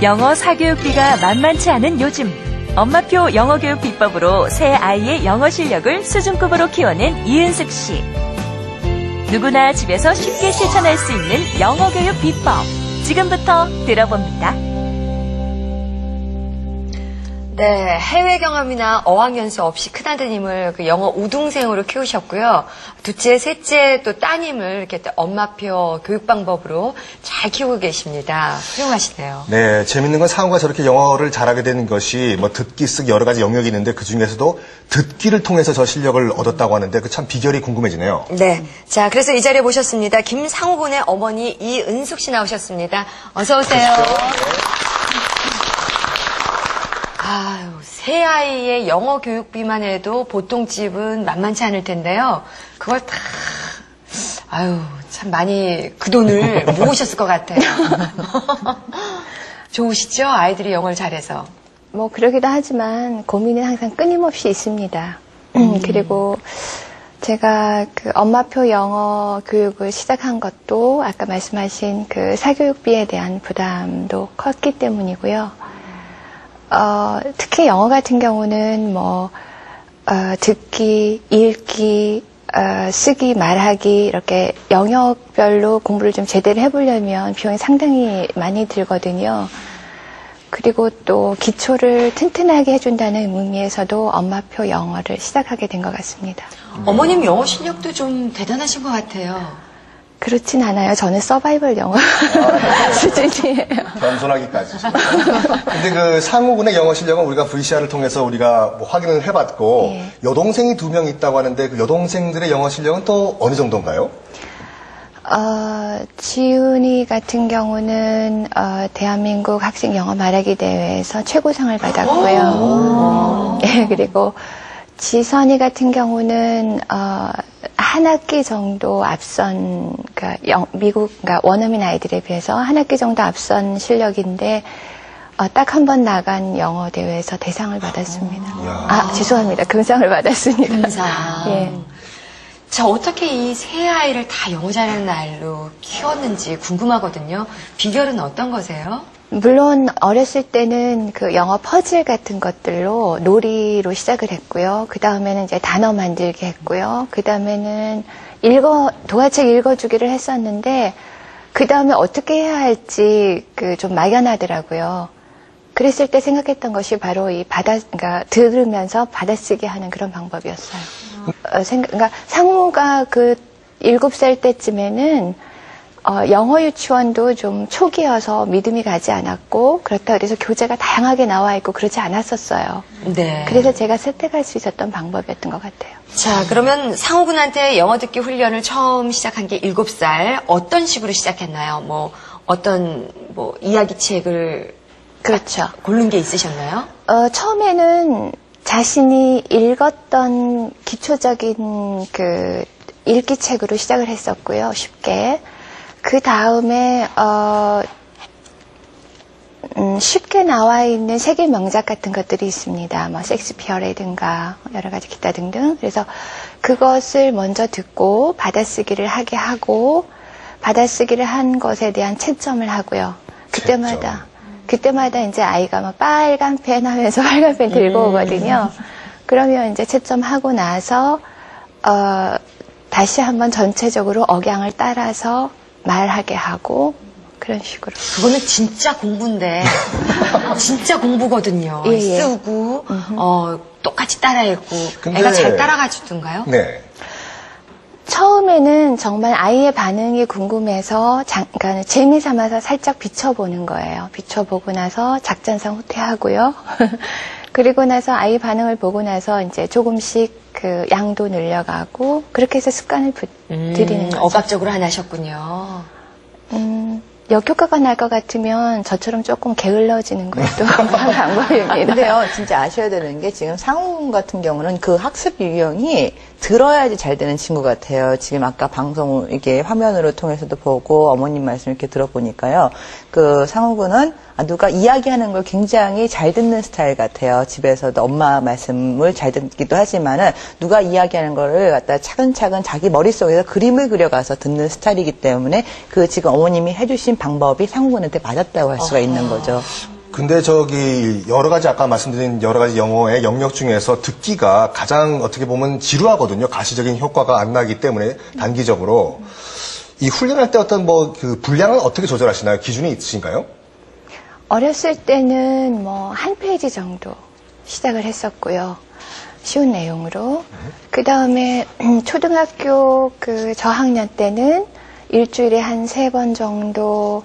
영어 사교육비가 만만치 않은 요즘 엄마표 영어교육 비법으로 새 아이의 영어 실력을 수준급으로 키워낸 이은숙 씨. 누구나 집에서 쉽게 실천할 수 있는 영어교육 비법. 지금부터 들어봅니다. 네, 해외 경험이나 어학연수 없이 큰아드님을 그 영어 우등생으로 키우셨고요. 둘째, 셋째 또 따님을 이렇게 엄마표 교육 방법으로 잘 키우고 계십니다. 훌륭하시네요. 네, 재밌는 건 상우가 저렇게 영어를 잘하게 되는 것이 뭐 듣기, 쓰기 여러 가지 영역이 있는데 그 중에서도 듣기를 통해서 저 실력을 얻었다고 하는데 그 참 비결이 궁금해지네요. 네, 자 그래서 이 자리에 모셨습니다. 김상우 군의 어머니 이은숙 씨 나오셨습니다. 어서 오세요. 아유, 새 아이의 영어 교육비만 해도 보통 집은 만만치 않을 텐데요. 그걸 다, 아유, 참 많이 그 돈을 모으셨을 것 같아요. 좋으시죠? 아이들이 영어를 잘해서. 뭐, 그러기도 하지만 고민은 항상 끊임없이 있습니다. 그리고 제가 그 엄마표 영어 교육을 시작한 것도 아까 말씀하신 그 사교육비에 대한 부담도 컸기 때문이고요. 특히 영어 같은 경우는 듣기, 읽기, 쓰기, 말하기, 이렇게 영역별로 공부를 좀 제대로 해보려면 비용이 상당히 많이 들거든요. 그리고 또 기초를 튼튼하게 해준다는 의미에서도 엄마표 영어를 시작하게 된 것 같습니다. 어머님 영어 실력도 좀 대단하신 것 같아요. 그렇진 않아요. 저는 서바이벌 영어 수준이에요. 겸손하기까지. 근데 그 상우군의 영어 실력은 우리가 VCR을 통해서 우리가 뭐 확인을 해봤고 예. 여동생이 2명 있다고 하는데 그 여동생들의 영어 실력은 또 어느 정도인가요? 지훈이 같은 경우는 대한민국 학생 영어 말하기 대회에서 최고상을 받았고요. 예, 그리고 지선이 같은 경우는 한 학기 정도 앞선, 그러니까 그러니까 원어민 아이들에 비해서 한 학기 정도 앞선 실력인데 딱 한 번 나간 영어 대회에서 대상을 받았습니다. 죄송합니다. 금상을 받았습니다. 금상. 예. 자, 어떻게 이 세 아이를 다 영어 잘하는 아이로 키웠는지 궁금하거든요. 비결은 어떤 거세요? 물론 어렸을 때는 그 영어 퍼즐 같은 것들로 놀이로 시작을 했고요. 그 다음에는 이제 단어 만들기 했고요. 그 다음에는 도화책 읽어주기를 했었는데 그 다음에 어떻게 해야 할지 좀 막연하더라고요. 그랬을 때 생각했던 것이 바로 그러니까 들으면서 받아쓰기 하는 그런 방법이었어요. 그러니까 상우가 7살 때쯤에는 영어 유치원도 좀 초기여서 믿음이 가지 않았고 그렇다고 해서 교재가 다양하게 나와 있고 그러지 않았었어요. 네. 그래서 제가 선택할 수 있었던 방법이었던 것 같아요. 자, 그러면 상우 군한테 영어 듣기 훈련을 처음 시작한 게 7살. 어떤 식으로 시작했나요? 어떤 이야기책을 그렇죠. 고른 게 있으셨나요? 처음에는 자신이 읽었던 기초적인 읽기 책으로 시작을 했었고요. 쉽게. 그 다음에 쉽게 나와 있는 세계 명작 같은 것들이 있습니다. 셰익스피어라든가 여러 가지 기타 등등. 그래서 그것을 먼저 듣고 받아쓰기를 하게 하고 받아쓰기를 한 것에 대한 채점을 하고요. 그때마다 이제 아이가 빨간 펜 하면서 빨간 펜 들고 오거든요. 그러면 이제 채점하고 나서 다시 한번 전체적으로 억양을 따라서 말하게 하고 그런 식으로. 그거는 진짜 공부인데 진짜 공부거든요. 예. 쓰고 똑같이 따라 읽고 애가 잘 따라가주던가요? 네. 처음에는 정말 아이의 반응이 궁금해서 그러니까 재미삼아서 살짝 비춰보는 거예요. 비춰보고 나서 작전상 후퇴하고요. 그리고 나서 아이 반응을 보고 나서 이제 조금씩 양도 늘려가고 그렇게 해서 습관을 들이는 거죠. 억압적으로 안 하셨군요. 역효과가 날 것 같으면 저처럼 조금 게을러지는 것도 한 방법입니다. 근데요, 진짜 아셔야 되는 게 지금 상우 같은 경우는 그 학습 유형이 들어야지 잘 되는 친구 같아요. 지금 아까 방송 이렇게 화면으로 통해서도 보고 어머님 말씀 이렇게 들어보니까요. 그 상우군은 누가 이야기하는 걸 굉장히 잘 듣는 스타일 같아요. 집에서도 엄마 말씀을 잘 듣기도 하지만은 누가 이야기하는 거를 갖다 차근차근 자기 머릿속에서 그림을 그려가서 듣는 스타일이기 때문에 지금 어머님이 해주신 방법이 상우군한테 맞았다고 할 수가 있는 거죠. 근데 여러 가지 아까 말씀드린 여러 가지 영어의 영역 중에서 듣기가 가장 어떻게 보면 지루하거든요. 가시적인 효과가 안 나기 때문에 단기적으로. 이 훈련할 때 어떤 분량은 어떻게 조절하시나요? 기준이 있으신가요? 어렸을 때는 한 페이지 정도 시작을 했었고요. 쉬운 내용으로. 그 다음에 초등학교 저학년 때는 일주일에 한 3번 정도,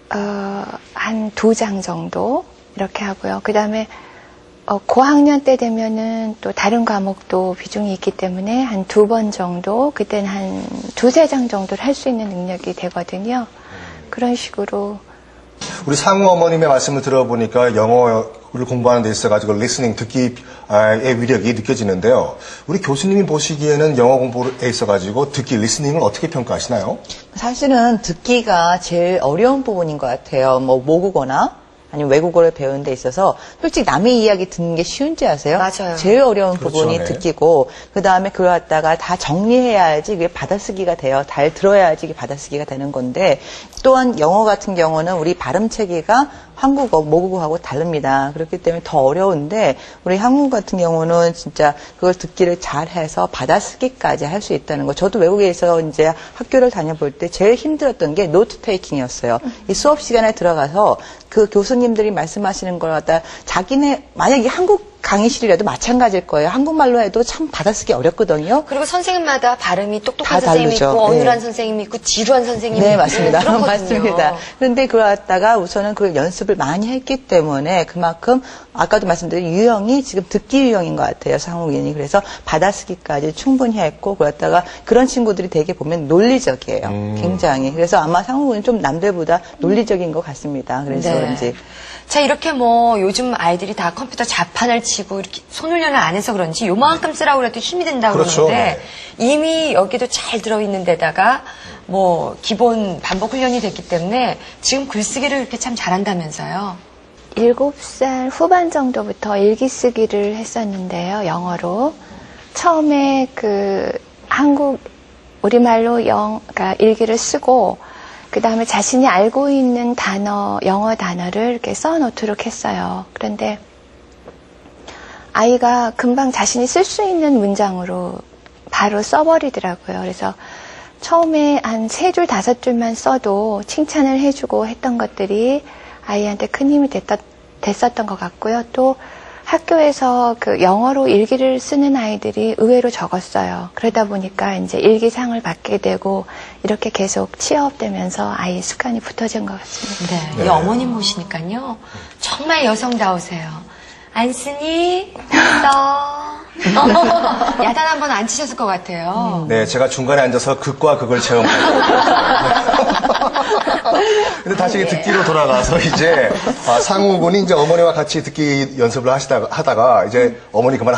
한 2장 정도 이렇게 하고요. 그 다음에 고학년 때 되면은 또 다른 과목도 비중이 있기 때문에 한 2번 정도, 그때는 한 2-3장 정도를 할 수 있는 능력이 되거든요. 그런 식으로. 우리 상우 어머님의 말씀을 들어보니까 영어를 공부하는 데 있어가지고 리스닝, 듣기의 위력이 느껴지는데요. 우리 교수님이 보시기에는 영어 공부에 있어가지고 듣기, 리스닝을 어떻게 평가하시나요? 사실은 듣기가 제일 어려운 부분인 것 같아요. 모국어나 아니면 외국어를 배우는 데 있어서 솔직히 남의 이야기 듣는 게 쉬운지 아세요? 맞아요. 제일 어려운 그렇죠, 부분이 네. 듣기고 그다음에 그걸 갖다가 다 정리해야지 그게 받아쓰기가 돼요. 잘 들어야지 이게 받아쓰기가 되는 건데 또한 영어 같은 경우는 우리 발음 체계가 한국어, 모국어하고 다릅니다. 그렇기 때문에 더 어려운데 우리 한국 같은 경우는 진짜 그걸 듣기를 잘해서 받아쓰기까지 할 수 있다는 거. 저도 외국에서 이제 학교를 다녀볼 때 제일 힘들었던 게 노트 테이킹이었어요. 이 수업 시간에 들어가서 그 교수님들이 말씀하시는 걸 갖다 자기네 만약에 한국 강의실이라도 마찬가지일 거예요. 한국말로 해도 참 받아쓰기 어렵거든요. 그리고 선생님마다 발음이 똑똑한 다 선생님이 다르죠. 있고 어눌한 네. 선생님이 있고 지루한 선생님이 네, 있고 맞습니다. 그렇거든요. 맞습니다. 그런데 그걸 갖다가 우선은 그 연습을 많이 했기 때문에 그만큼 아까도 말씀드린 유형이 지금 듣기 유형인 것 같아요. 상욱인이. 그래서 받아쓰기까지 충분히 했고 그걸 갖다가 그런 친구들이 되게 보면 논리적이에요. 굉장히. 그래서 아마 상욱은 좀 남들보다 논리적인 것 같습니다. 그래서 네. 그런지. 자, 이렇게 요즘 아이들이 다 컴퓨터 자판을 치고 이렇게 손훈련을 안 해서 그런지 요만큼 쓰라고 그래도 힘이 든다고 그렇죠. 그러는데 이미 여기도 잘 들어있는 데다가 기본 반복 훈련이 됐기 때문에 지금 글쓰기를 이렇게 참 잘한다면서요. 7살 후반 정도부터 일기 쓰기를 했었는데요, 영어로. 처음에 우리말로 그러니까 일기를 쓰고, 그 다음에 자신이 알고 있는 영어 단어를 이렇게 써놓도록 했어요. 그런데 아이가 금방 자신이 쓸 수 있는 문장으로 바로 써버리더라고요. 그래서 처음에 한 3줄, 5줄만 써도 칭찬을 해주고 했던 것들이 아이한테 큰 힘이 됐었던 것 같고요. 또 학교에서 영어로 일기를 쓰는 아이들이 의외로 적었어요. 그러다 보니까 이제 일기상을 받게 되고 이렇게 계속 취업되면서 아이의 습관이 붙어진 것 같습니다. 네. 이 어머님 보시니까요. 정말 여성다우세요. 안 쓰니? 써. 야단 한번 안 치셨을 것 같아요. 네, 제가 중간에 앉아서 극과 극을 체험하고. 근데 다시 듣기로 돌아가서 이제 상우군이 이제 어머니와 같이 듣기 연습을 하다가 이제 어머니 그만